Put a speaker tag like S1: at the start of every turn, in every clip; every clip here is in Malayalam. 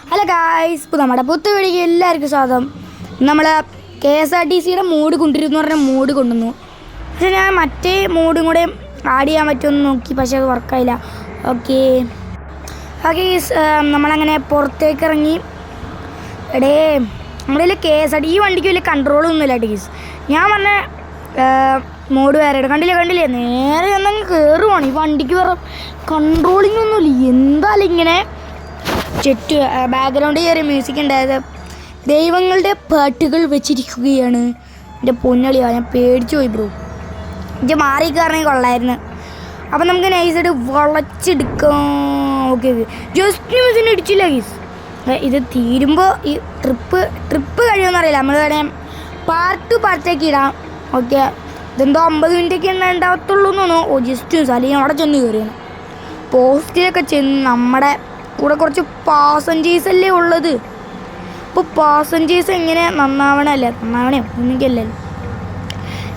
S1: ഹലോ ഗായ്സ്, ഇപ്പോൾ നമ്മുടെ പുത്തു വീഡിയോക്ക് എല്ലാവർക്കും സ്വാഗതം. നമ്മൾ KSRTCയുടെ മോഡ് കൊണ്ടുവരുമെന്ന് പറഞ്ഞാൽ മോഡ് കൊണ്ടുവന്നു. പക്ഷേ ഞാൻ മറ്റേ മോഡും കൂടെ ആഡ് ചെയ്യാൻ പറ്റുമെന്ന് നോക്കി, പക്ഷേ അത് വർക്കായില്ല. ഓക്കെ നമ്മളങ്ങനെ പുറത്തേക്ക് ഇറങ്ങി. നമ്മളിൽ KSRTC ഈ വണ്ടിക്ക് വലിയ കൺട്രോളൊന്നുമില്ല ടീസ്. ഞാൻ പറഞ്ഞ മോഡ് വേറെ കണ്ടില്ലേ നേരെ എന്നങ്ങ് കയറുവാണ്. ഈ വണ്ടിക്ക് വേറെ കൺട്രോളിങ് ഒന്നുമില്ല. എന്തായാലും ഇങ്ങനെ ബാക്ക്ഗ്രൗണ്ടിൽ കയറിയ മ്യൂസിക് ഉണ്ടായത് ദൈവങ്ങളുടെ പാട്ടുകൾ വെച്ചിരിക്കുകയാണ്. എൻ്റെ പൊന്നളിയാണ്, ഞാൻ പേടിച്ചു പോയി ബ്രോ. എനിക്ക് മാറിക്കയറണമെങ്കിൽ കൊള്ളായിരുന്നു. അപ്പം നമുക്ക് നൈസായിട്ട് വളച്ചെടുക്കാം. ഓക്കെ ജസ്റ്റ് മ്യൂസിനെ ഇടിച്ചില്ല ഗീസ്. ഇത് തീരുമ്പോൾ ഈ ട്രിപ്പ് കഴിയുമെന്ന് അറിയില്ല. നമ്മൾ വേണേൽ പാർട്ടേക്ക് ഇടാം. ഓക്കെ ഇതെന്തോ 50 മിനിറ്റൊക്കെ ഉണ്ടാകത്തുള്ളൂ എന്ന് തോന്നുന്നു. ജസ്റ്റ് മ്യൂസ് അല്ലെങ്കിൽ അവിടെ ചെന്ന് കയറിയാണ്. പോസ്റ്റിലൊക്കെ ചെന്ന് നമ്മുടെ കൂടെ കുറച്ച് പാസഞ്ചേഴ്സ് അല്ലേ ഉള്ളത്. അപ്പോൾ പാസഞ്ചേഴ്സ് എങ്ങനെ നന്നാവണമോ ഒന്നുമില്ലല്ലോ,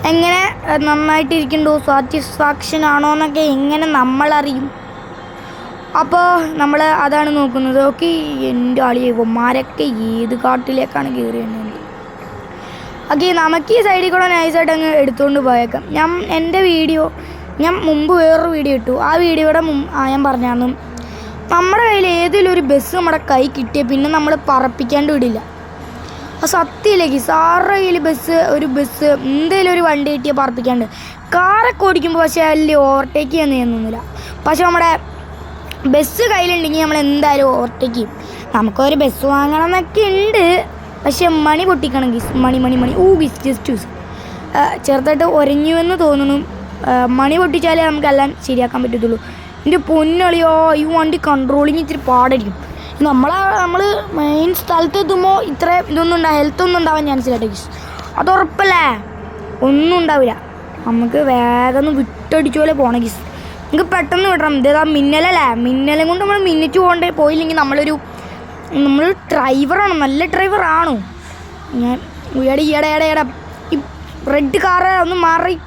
S1: എങ്ങനെ നന്നായിട്ടിരിക്കണ്ടോ, സാറ്റിസ്ഫാക്ഷൻ ആണോ എന്നൊക്കെ എങ്ങനെ നമ്മളറിയും. അപ്പോൾ നമ്മൾ അതാണ് നോക്കുന്നത്. ഓക്കെ എൻ്റെ ഇവന്മാരൊക്കെ ഏത് കാട്ടിലേക്കാണ് കയറിയത്. ഓക്കെ നമുക്ക് ഈ സൈഡിൽ കൂടെ നൈസായിട്ട് അങ്ങ് എടുത്തുകൊണ്ട് പോയേക്കാം. ഞാൻ മുമ്പ് വേറൊരു വീഡിയോ ഇട്ടു. ആ വീഡിയോയുടെ ഞാൻ പറഞ്ഞായിരുന്നു, നമ്മുടെ കയ്യിൽ ഏതെങ്കിലും ഒരു ബസ് നമ്മുടെ കൈ കിട്ടിയ പിന്നെ നമ്മൾ പറപ്പിക്കാണ്ട് വിടില്ല. ആ സത്യമില്ലേക്ക് സാറുടെ കയ്യിൽ ഒരു ബസ് എന്തെങ്കിലും ഒരു വണ്ടി കിട്ടിയാൽ പറപ്പിക്കാണ്ട്. കാറൊക്കെ ഓടിക്കുമ്പോൾ പക്ഷേ വലിയ ഓവർടേക്ക് ചെയ്യാൻ ചെയ്യുന്നില്ല. പക്ഷെ നമ്മുടെ ബസ് കയ്യിലുണ്ടെങ്കിൽ നമ്മൾ എന്തായാലും ഓവർടേക്ക് ചെയ്യും. നമുക്കൊരു ബസ് വാങ്ങണം എന്നൊക്കെ ഉണ്ട്, പക്ഷെ മണി പൊട്ടിക്കണം ഗീസ്. മണി ജസ്റ്റ് ചെറുതായിട്ട് ഒരഞ്ഞുവെന്ന് തോന്നുന്നു. മണി പൊട്ടിച്ചാലേ നമുക്കെല്ലാം ശരിയാക്കാൻ പറ്റത്തുള്ളൂ. എൻ്റെ പൊന്നളിയോ, ഈ വണ്ടി കൺട്രോളിങ് ഇത്തിരി പാടായിരിക്കും. നമ്മൾ മെയിൻ സ്ഥലത്തെത്തുമ്പോൾ ഇതൊന്നും ഹെൽത്തൊന്നും ഉണ്ടാവാൻ ചാൻസ് ഇല്ല ഗീസ്. അത് ഉറപ്പല്ലേ, ഒന്നും ഉണ്ടാവില്ല. നമുക്ക് വേഗം വിട്ടടിച്ച പോലെ പോകണം ഗീസ്. നമുക്ക് പെട്ടെന്ന് വിടണം. ഇതാ മിന്നലല്ലേ, മിന്നലും കൊണ്ട് നമ്മൾ മിന്നിച്ച് പോയില്ലെങ്കിൽ നമ്മൾ ഡ്രൈവറാണ്, നല്ല ഡ്രൈവറാണോ ഞാൻ. ഈടെ ഈ റെഡ് കാറ് ഒന്ന് മാറി.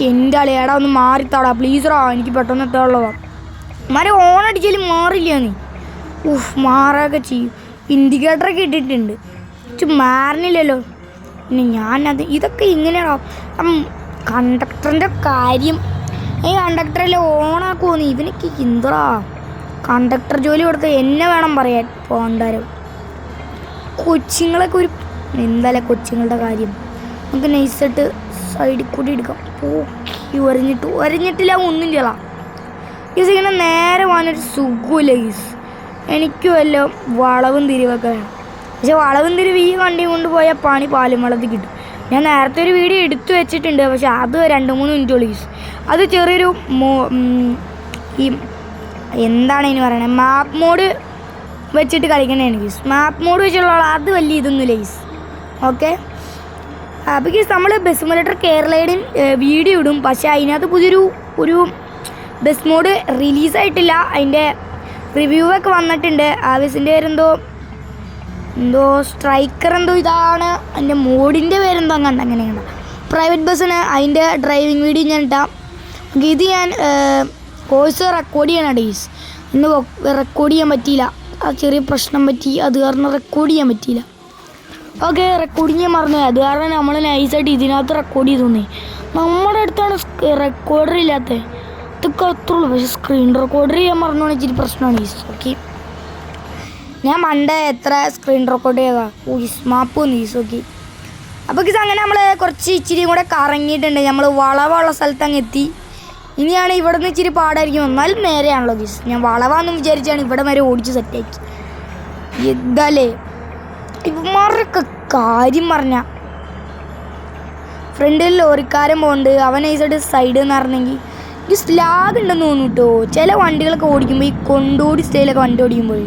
S1: എൻ്റെ അളിയേടാ ഒന്ന് മാറിത്താടാ പ്ലീസറാ, എനിക്ക് പെട്ടെന്ന് എത്താനുള്ളതാണ്. ഓണടിച്ചാലും മാറില്ല നീ. മാറൊക്കെ ചെയ്യും. ഇൻഡിക്കേറ്ററൊക്കെ ഇട്ടിട്ടുണ്ട്, മാറണില്ലല്ലോ. പിന്നെ ഇതൊക്കെ ഇങ്ങനെയാണോ കണ്ടക്ടറിൻ്റെ കാര്യം. ഈ കണ്ടക്ടറല്ലേ ഓണാക്കുമോന്ന്. ഇവനൊക്കെ എന്താ കണ്ടക്ടർ ജോലി കൊടുത്ത് എന്നെ വേണം പറയാൻ. പോണ്ടാരോ കൊച്ചുങ്ങളൊക്കെ എന്തായാലും കൊച്ചുങ്ങളുടെ കാര്യം നമുക്ക് നൈസായിട്ട് സൈഡിൽ കൂടി എടുക്കാം. ഒരഞ്ഞിട്ടില്ല ഒന്നും ചെയ്യலாம். ഈസ് ഇങ്ങനെ നേരെ പോകാനൊരു സുഖമില്ല ഗീസ്. എനിക്ക് വല്ല വളവും തിരിവൊക്കെ വേണം. പക്ഷെ വളവും തിരിവ് ഈ വണ്ടിയും കൊണ്ട് പോയാൽ പാലും വെള്ളത്തിൽ കിട്ടും. ഞാൻ നേരത്തെ ഒരു വീഡിയോ എടുത്തു വെച്ചിട്ടുണ്ട്, പക്ഷെ അത് 2-3 മിനിറ്റുള്ളൂ ഗീസ്. അത് ചെറിയൊരു എന്താണ് ഇനി പറയണത്, മാപ്പ് മോഡ് വെച്ചിട്ട് കളിക്കണതാണ് ഗീസ്. മാപ്പ് മോഡ് വെച്ചുള്ള അത് വലിയ ഇതൊന്നുമില്ല ഗീസ്. ഓക്കെ അപ്പോൾ ഗീസ് നമ്മൾ ബസ് സിമുലേറ്റർ കേരളയുടെയും വീഡിയോ ഇടും. പക്ഷേ അതിനകത്ത് ഒരു ബസ് മോഡ് റിലീസായിട്ടില്ല. അതിൻ്റെ റിവ്യൂ ഒക്കെ വന്നിട്ടുണ്ട്. ആവേശിൻ്റെ പേരെന്തോ സ്ട്രൈക്കർ ഇതാണ് അതിൻ്റെ മോഡിൻ്റെ പേരെന്തോ അങ്ങനെയാണ്. പ്രൈവറ്റ് ബസ്സിന് അതിൻ്റെ ഡ്രൈവിംഗ് വീഡിയോ ഞാൻ ഇട്ടാം. ഇത് ഞാൻ കോഴ്സ് റെക്കോർഡ് ചെയ്യണം ഡേയ്സ്. ഇന്ന് റെക്കോർഡ് ചെയ്യാൻ പറ്റിയില്ല, ആ ചെറിയ പ്രശ്നം പറ്റി. അത് കാരണം റെക്കോർഡ് ചെയ്യാൻ പറ്റിയില്ല. ഓക്കെ റെക്കോർഡിങ് ഞാൻ മറന്നു. അത് കാരണം നമ്മൾ നൈസായിട്ട് ഇതിനകത്ത് റെക്കോർഡ് ചെയ്തു തോന്നി. നമ്മുടെ അടുത്താണ് റെക്കോർഡർ ഇല്ലാത്തത്. ഇതൊക്കെ അത്രയുള്ളൂ. പക്ഷേ സ്ക്രീൻ റെക്കോർഡർ ചെയ്യാൻ മറന്നു ഇച്ചിരി പ്രശ്നമാണ് ഈസ്. ഓക്കെ ഞാൻ പണ്ടേ എത്ര സ്ക്രീൻ റെക്കോർഡ് ചെയ്താൽ മാപ്പ് വന്നു ഈസ്. ഓക്കെ അപ്പോൾ ഗീസ് അങ്ങനെ നമ്മൾ ഇച്ചിരിയും കൂടെ കറങ്ങിയിട്ടുണ്ട്. നമ്മൾ വളവുള്ള സ്ഥലത്ത് അങ്ങ് എത്തി. ഇനിയാണ് ഇവിടെ നിന്ന് ഇച്ചിരി പാടായിരിക്കും, എന്നാലും നേരെയാണല്ലോ ഗീസ്. ഞാൻ വളവാന്ന് വിചാരിച്ചാണ് ഇവിടെ വരെ ഓടിച്ച് സെറ്റാക്കി. എന്താലേ ഇവന്മാരുടെയൊക്കെ കാര്യം പറഞ്ഞാൽ ഫ്രണ്ടിൽ ലോറിക്കാരൻ പോകുന്നുണ്ട്. അവൻ നൈസായിട്ട് സൈഡിൽ നിന്ന് പറഞ്ഞെങ്കിൽ ഈ സ്ലാഗ് ഉണ്ടെന്ന് തോന്നുന്നു കേട്ടോ. ചില വണ്ടികളൊക്കെ ഓടിക്കുമ്പോൾ ഈ കൊണ്ടോടി സ്റ്റൈലൊക്കെ വണ്ടി ഓടിക്കുമ്പോൾ,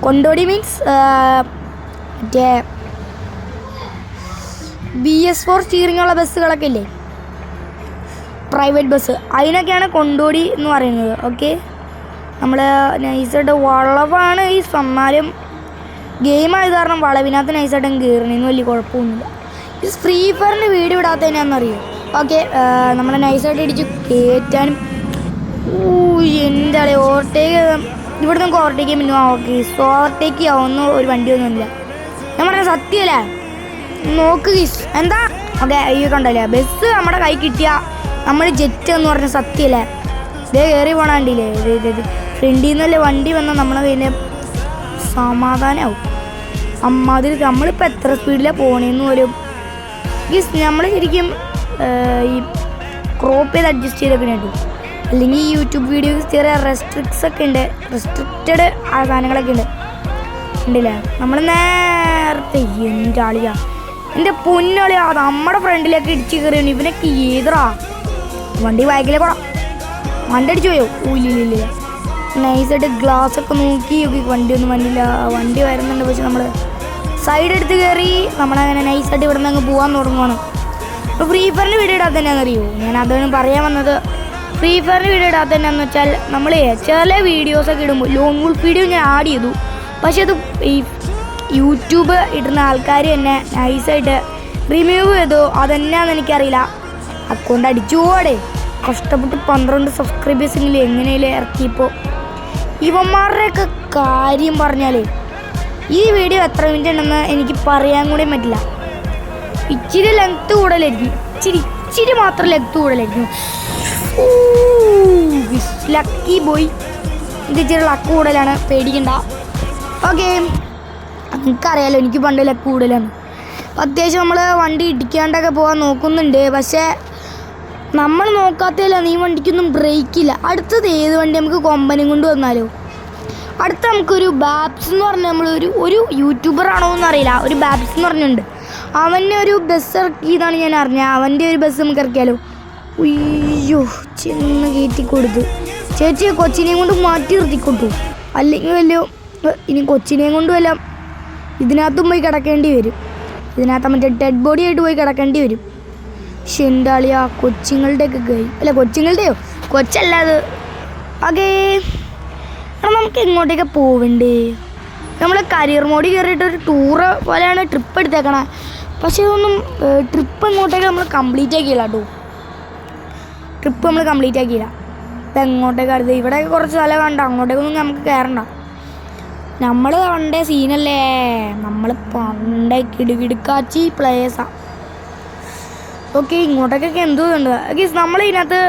S1: കൊണ്ടോടി മീൻസ് മറ്റേ BS4 സ്റ്റിയറിംഗ് ഉള്ള ബസ്സുകളൊക്കെ ഇല്ലേ, പ്രൈവറ്റ് ബസ്, അതിനൊക്കെയാണ് കൊണ്ടോടി എന്ന് പറയുന്നത്. ഓക്കെ നമ്മൾ നൈസായിട്ട് വളവാണ് ഈ സമ്മാനം ഗെയിമായത് കാരണം വളവിനകത്ത് നൈസായിട്ട് കയറണമെന്ന് വലിയ കുഴപ്പമൊന്നുമില്ല. ഈ ഫ്രീ ഫയറിൻ്റെ വീഡിയോ ഇടാത്തതിനാണെന്നറിയോ. ഓക്കെ നമ്മൾ നൈസായിട്ട് ഇടിച്ച് കയറ്റാനും എൻ്റെ ഓവർടേക്ക് ഇവിടെ നമുക്ക് ഓവർടേക്ക് ചെയ്യാൻ പറ്റുമോ? ഓക്കെ, ഓവർടേക്ക് ചെയ്യാവുന്ന ഒരു വണ്ടിയൊന്നുമില്ല. ഞാൻ പറഞ്ഞ സത്യമല്ലേ, നോക്ക് ഗീസ്. എന്താ ഓക്കെ, ഈ കണ്ടല്ലേ ബസ് നമ്മുടെ കൈ കിട്ടിയ നമ്മൾ ജെറ്റ് എന്ന് പറഞ്ഞ സത്യമല്ലേ. ഇതേ കയറി പോണ വണ്ടിയില്ലേ, ഇത് ഫ്രണ്ടിൽ നിന്നല്ലേ വണ്ടി വന്നാൽ നമ്മളെ കയ്യിൽ സമാധാനമാവും. അമ്മാതിരി നമ്മളിപ്പോൾ എത്ര സ്പീഡിലാണ് പോണേന്ന് പോലും ഗീസ് നമ്മൾ ശരിക്കും ഈ ക്രോപ്പ് ചെയ്ത് അഡ്ജസ്റ്റ് ചെയ്തൊക്കെ കേട്ടു. അല്ലെങ്കിൽ ഈ യൂട്യൂബ് വീഡിയോസ് ചെറിയ റെസ്ട്രിക്റ്റഡ് സാധനങ്ങളൊക്കെ ഉണ്ടല്ലേ. നമ്മൾ നേരത്തെ എൻ്റെ ആളിയാ, എൻ്റെ പൊന്നളിയാ, നമ്മുടെ ഫ്രണ്ടിലേക്ക് ഇടിച്ച് കയറിയാണ്. ഇവനൊക്കെ ഏതറാ വണ്ടി ബാക്കിലെ കൂടാ വണ്ടി അടിച്ചു പോയോ? ഇല്ല. നൈസായിട്ട് ഗ്ലാസ് ഒക്കെ നോക്കി വണ്ടിയൊന്നും വന്നില്ല. വണ്ടി വരുന്നുണ്ട്, പക്ഷെ നമ്മൾ സൈഡ് എടുത്ത് കയറി നമ്മളങ്ങനെ നൈസായിട്ട് ഇവിടെ നിന്ന് അങ്ങ് പോകാൻ തുടങ്ങുവാണ്. ഇപ്പോൾ ഫ്രീ ഫയറിന് വീഡിയോ ഇടാത്ത തന്നെയാണെന്ന് അറിയുമോ? ഞാൻ അതാണ് പറയാൻ വന്നത്. ഫ്രീ ഫയറിന് വീഡിയോ ഇടാത്ത തന്നെയാണെന്ന് വെച്ചാൽ നമ്മൾ ചില വീഡിയോസൊക്കെ ഇടുമ്പോൾ ലോൺ വൂൾഫ് വീഡിയോ ഞാൻ ആഡ് ചെയ്തു, പക്ഷെ അത് ഈ യൂട്യൂബ് ഇടുന്ന ആൾക്കാർ തന്നെ നൈസായിട്ട് റിമൂവ് ചെയ്തു. അതെന്നാന്ന് എനിക്കറിയില്ല. അക്കൗണ്ട് അടിച്ചു പോടെ കഷ്ടപ്പെട്ട് 12 സബ്സ്ക്രൈബേഴ്സെങ്കിലും എങ്ങനെയല്ലേ ഇറക്കിയപ്പോൾ. ഇവന്മാരുടെയൊക്കെ കാര്യം പറഞ്ഞാൽ ഈ വീഡിയോ എത്ര മിനിറ്റ് ഉണ്ടെന്ന് എനിക്ക് പറയാൻ കൂടെ പറ്റില്ല. ഇച്ചിരി ലെങ്ത്ത് കൂടുതലായിരിക്കും, ഇച്ചിരി മാത്രം ലെങ്ത്ത് കൂടുതലായിരിക്കും. ലക്കി ബോയ്, ഇത് ഇച്ചിരി ലക്ക് കൂടുതലാണ്, പേടിക്കണ്ട. ഓക്കെ, എനിക്കറിയാലോ എനിക്ക് പണ്ട് ലക്ക് കൂടുതലാണ്. അത്യാവശ്യം നമ്മൾ വണ്ടി ഇടിക്കാണ്ടൊക്കെ പോകാൻ നോക്കുന്നുണ്ട്, പക്ഷേ നമ്മൾ നോക്കാത്തല്ല, നീ വണ്ടിക്കൊന്നും ബ്രേക്കില്ല. അടുത്തത് ഏത് വണ്ടി നമുക്ക് കൊമ്പനും കൊണ്ട് വന്നാലോ? അടുത്ത നമുക്കൊരു ബാബ്സ് എന്ന് പറഞ്ഞാൽ ഒരു യൂട്യൂബറാണോ എന്നറിയില്ല, ഒരു ബാബ്സ് എന്ന് പറഞ്ഞിട്ടുണ്ട്. അവൻ്റെ ഒരു ബസ് ഇറക്കിയതാണ് ഞാൻ അറിഞ്ഞത്. അവൻ്റെ ഒരു ബസ് നമുക്ക് ഇറക്കിയാലോ? ഉയ്യോ, ചെന്ന് കയറ്റി കൊടുത്തു. ചേച്ചി കൊച്ചിനെയും കൊണ്ട് മാറ്റി നിർത്തിക്കൊടുത്തു, അല്ലെങ്കിൽ വല്ല ഇനി കൊച്ചിനെയും കൊണ്ടും എല്ലാം ഇതിനകത്തും പോയി കിടക്കേണ്ടി വരും. ഇതിനകത്ത് മറ്റേ ഡെഡ് ബോഡി ആയിട്ട് പോയി കിടക്കേണ്ടി വരും. പക്ഷെ എൻ്റെ ആളിയാ കൊച്ചുങ്ങളുടെയൊക്കെ അല്ല കൊച്ചുങ്ങളുടെയോ കൊച്ചല്ല അത്. ഓക്കേ, നമുക്ക് എങ്ങോട്ടേക്ക് പോവണ്ടേ? നമ്മൾ കരിയർ മോഡിൽ കയറിയിട്ട് ഒരു ടൂറ് പോലെയാണ് ട്രിപ്പ് എടുത്തേക്കണേ. പക്ഷെ ഇതൊന്നും ട്രിപ്പ് എങ്ങോട്ടേക്ക് നമ്മൾ കംപ്ലീറ്റ് ആക്കിയില്ല കേട്ടോ. ട്രിപ്പ് നമ്മൾ കംപ്ലീറ്റ് ആക്കിയില്ല. ഇപ്പം എങ്ങോട്ടേക്ക് അടുത്ത് ഇവിടെ കുറച്ച് സ്ഥലം കണ്ട, അങ്ങോട്ടേക്കൊന്നും നമുക്ക് കയറണ്ട. നമ്മൾ പണ്ടേ സീനല്ലേ, നമ്മൾ പണ്ടേ കിടുകിടുക്കാച്ചി പ്ലേയേഴ്സാണ്. ഓക്കെ, ഇങ്ങോട്ടേക്കൊക്കെ എന്തോ ഉണ്ട്. നമ്മൾ ഇതിനകത്ത്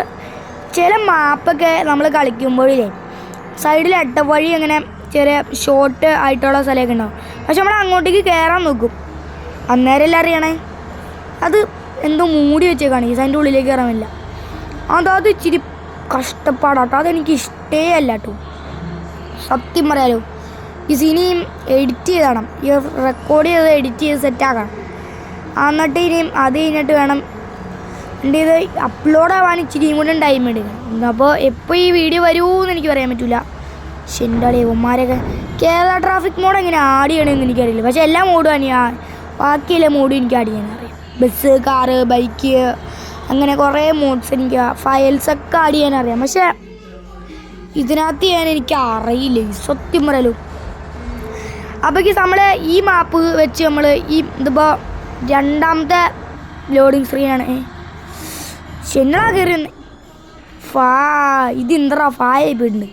S1: ചില മാപ്പൊക്കെ നമ്മൾ കളിക്കുമ്പോഴില്ലേ സൈഡിൽ അട്ടവഴി അങ്ങനെ ചെറിയ ഷോർട്ട് ആയിട്ടുള്ള സ്ഥലമൊക്കെ ഉണ്ടാവും. പക്ഷെ നമ്മൾ അങ്ങോട്ടേക്ക് കയറാൻ നോക്കും, അന്നേരം എല്ലാം അറിയണേ അത് എന്തോ മൂടി വെച്ചേക്കാണ്, ഈ അതിൻ്റെ ഉള്ളിലേക്ക് കയറാമില്ല. അത് ഇച്ചിരി കഷ്ടപ്പാടാട്ടോ, അതെനിക്ക് ഇഷ്ടേ അല്ല കേട്ടോ, സത്യം പറയാലോ. ഈ സീനിയും എഡിറ്റ് ചെയ്തണം, ഈ റെക്കോർഡ് ചെയ്ത് എഡിറ്റ് ചെയ്ത് സെറ്റാക്കണം. എന്നിട്ട് ഇനിയും അത് കഴിഞ്ഞിട്ട് വേണം എൻ്റെ ഇത് അപ്ലോഡ് ആവാൻ ഇച്ചിരിയും കൂടെ ടൈം എടുക്കണം. അപ്പോൾ എപ്പോൾ ഈ വീഡിയോ വരുമെന്ന് എനിക്ക് പറയാൻ പറ്റില്ല. പക്ഷെ എൻ്റെ ദേവന്മാരൊക്കെ കേരള ട്രാഫിക് മോഡ് എങ്ങനെ ആഡ് ചെയ്യണമെന്ന് എനിക്കറിയില്ല. പക്ഷെ എല്ലാ മോഡും ആണ്, ബാക്കിയെല്ലാ മോഡും എനിക്ക് ആഡ് ചെയ്യാനറിയാം. ബസ്, കാറ്, ബൈക്ക്, അങ്ങനെ കുറേ മോഡ്സ് എനിക്ക് ഫയൽസൊക്കെ ആഡ് ചെയ്യാനറിയാം. പക്ഷെ ഇതിനകത്ത് ചെയ്യാൻ എനിക്ക് അറിയില്ല, സത്യം പറയലോ. അപ്പോൾ നമ്മൾ ഈ മാപ്പ് വെച്ച് നമ്മൾ ഇതിപ്പോൾ രണ്ടാമത്തെ ലോഡിങ് സ്ക്രീനാണ്. ചെന്നടാ കയറി ഇത് ഇന്തറാ ഫായി പോയിട്ടുണ്ട്.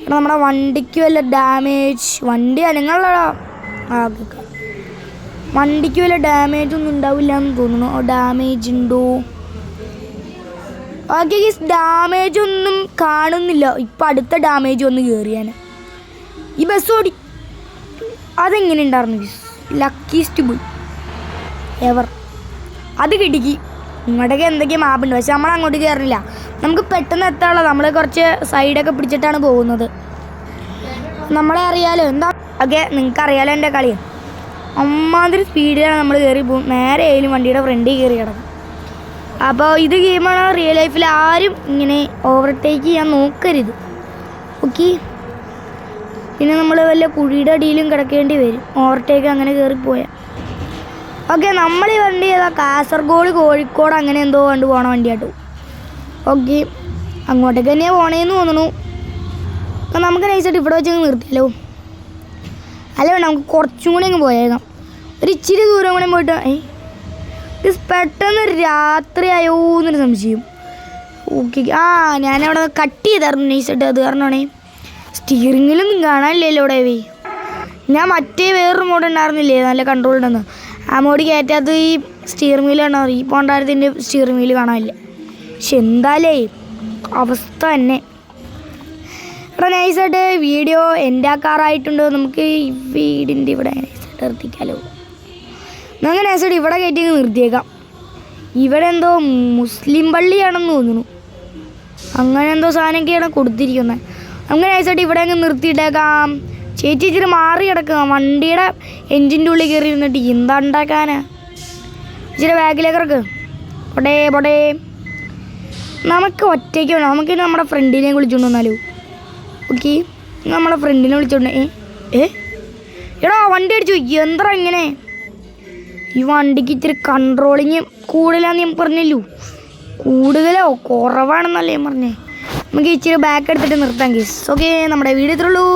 S1: കാരണം നമ്മുടെ വണ്ടിക്ക് വല്ല ഡാമേജ്, വണ്ടി നിങ്ങളുടെ വണ്ടിക്ക് വല്ല ഡാമേജ് ഒന്നും ഉണ്ടാവില്ല എന്ന് തോന്നുന്നു. ഡാമേജ് ഉണ്ടോ? ഓക്കെ, ഡാമേജ് ഒന്നും കാണുന്നില്ല. ഇപ്പം അടുത്ത ഡാമേജ് ഒന്ന് കയറിയാൻ ഈ ബസ് ഓടി. അതെങ്ങനെ ഉണ്ടായിരുന്നു? ലക്കീസ്റ്റ് ബോയ് എവർ. അത് കിട്ടിക്ക്. ഇങ്ങോട്ടേക്ക് എന്തൊക്കെയോ മാപ്പുണ്ട്, പക്ഷെ നമ്മൾ അങ്ങോട്ട് കയറുന്നില്ല. നമുക്ക് പെട്ടെന്ന് എത്താനുള്ളത്, നമ്മൾ കുറച്ച് സൈഡൊക്കെ പിടിച്ചിട്ടാണ് പോകുന്നത്. നമ്മളെ അറിയാലോ എന്താ. ഓക്കെ, നിങ്ങൾക്കറിയാലോ എൻ്റെ കളി. അമ്മാതിരി സ്പീഡിലാണ് നമ്മൾ കയറി പോകും. നേരെ ആയാലും വണ്ടിയുടെ ഫ്രണ്ടിൽ കയറി കിടക്കും. അപ്പോൾ ഇത് ഗെയിമാണ്. റിയൽ ലൈഫിൽ ആരും ഇങ്ങനെ ഓവർടേക്ക് ചെയ്യാൻ നോക്കരുത്. ഓക്കെ, പിന്നെ നമ്മൾ വല്ല കുഴിയുടെ അടിയിലും കിടക്കേണ്ടി വരും ഓവർടേക്ക് അങ്ങനെ കയറിപ്പോയാൽ. ഓക്കെ, നമ്മൾ ഈ വണ്ടി ഏതാ കാസർഗോഡ്, കോഴിക്കോട് അങ്ങനെ എന്തോ കണ്ട് പോകണ വണ്ടിയാട്ടോ. ഓക്കെ, അങ്ങോട്ടേക്ക് തന്നെയാണ് പോണേന്ന് തോന്നുന്നു. അപ്പം നമുക്ക് നൈസായിട്ട് ഇവിടെ വെച്ച് നിർത്തിയല്ലോ. അല്ല വേണ്ട, നമുക്ക് കുറച്ചും കൂടി അങ്ങ് പോയേക്കാം. ഒരു ഇച്ചിരി ദൂരം കൂടെ പോയിട്ട് പെട്ടെന്ന് രാത്രിയായോ എന്നൊരു സംശയം. ഓക്കെ, ഞാനവിടെ കട്ട് ചെയ്തായിരുന്നു നൈസായിട്ട്. അത് കാരണമാണേ സ്റ്റിയറിങ്ങിലൊന്നും കാണാനില്ലല്ലോ ഡേവി. ഞാൻ മറ്റേ വേറൊരു മോഡ് ഉണ്ടായിരുന്നില്ലേ നല്ല കൺട്രോൾ ഉണ്ടെന്ന്, ആ മോഡ് കയറ്റാത്ത ഈ സ്റ്റിയറിംഗ് വീലാണ്. ഈ പോണ്ടാരത്തിൻ്റെ സ്റ്റിയറിംഗ് വീല് കാണാനില്ല. പക്ഷെ എന്തായാലേ അവസ്ഥ തന്നെ. എടാ നൈസായിട്ട് വീഡിയോ എൻ്റെ ആക്കാറായിട്ടുണ്ട്. നമുക്ക് ഈ വീടിൻ്റെ ഇവിടെ നൈസായിട്ട് നിർത്തിക്കാലോ. നമുക്ക് നൈസായിട്ട് ഇവിടെ കയറ്റി നിർത്തിയേക്കാം. ഇവിടെ എന്തോ മുസ്ലിം പള്ളിയാണെന്ന് തോന്നുന്നു. അങ്ങനെ എന്തോ സാധനമൊക്കെയാണ് കൊടുത്തിരിക്കുന്നത്. നമുക്ക് നൈസായിട്ട് ഇവിടെ അങ്ങ് നിർത്തിയിട്ടേക്കാം. ചേച്ചി ഇച്ചിരി മാറി കിടക്കുക. വണ്ടിയുടെ എൻജിൻ്റെ ഉള്ളിൽ കയറി ഇരുന്നിട്ട് എന്താ ഉണ്ടാക്കാനാ. ഇച്ചിരി ബാക്കിലേക്ക് ഇറക്ക്. പൊടേ നമുക്ക് ഒറ്റയ്ക്ക് വേണം. നമുക്ക് നമ്മുടെ ഫ്രണ്ടിനെ വിളിച്ചുകൊണ്ട് വന്നാലോ. ഓക്കെ, നമ്മളെ ഫ്രണ്ടിനെ വിളിച്ചോണ്ട് എടാ വണ്ടി അടിച്ചു. എന്താ ഇങ്ങനെ ഈ വണ്ടിക്ക് ഇത്തിരി കൺട്രോളിങ് കൂടുതലാന്ന് ഞാൻ പറഞ്ഞല്ലോ. കൂടുതലോ കുറവാണെന്നല്ലേ ഞാൻ പറഞ്ഞേ. നമുക്ക് ഇച്ചിരി ബാക്ക് എടുത്തിട്ട് നിർത്താം കേസ്. ഓക്കെ, നമ്മുടെ വീഡിയോ ഇത്രയുള്ളൂ.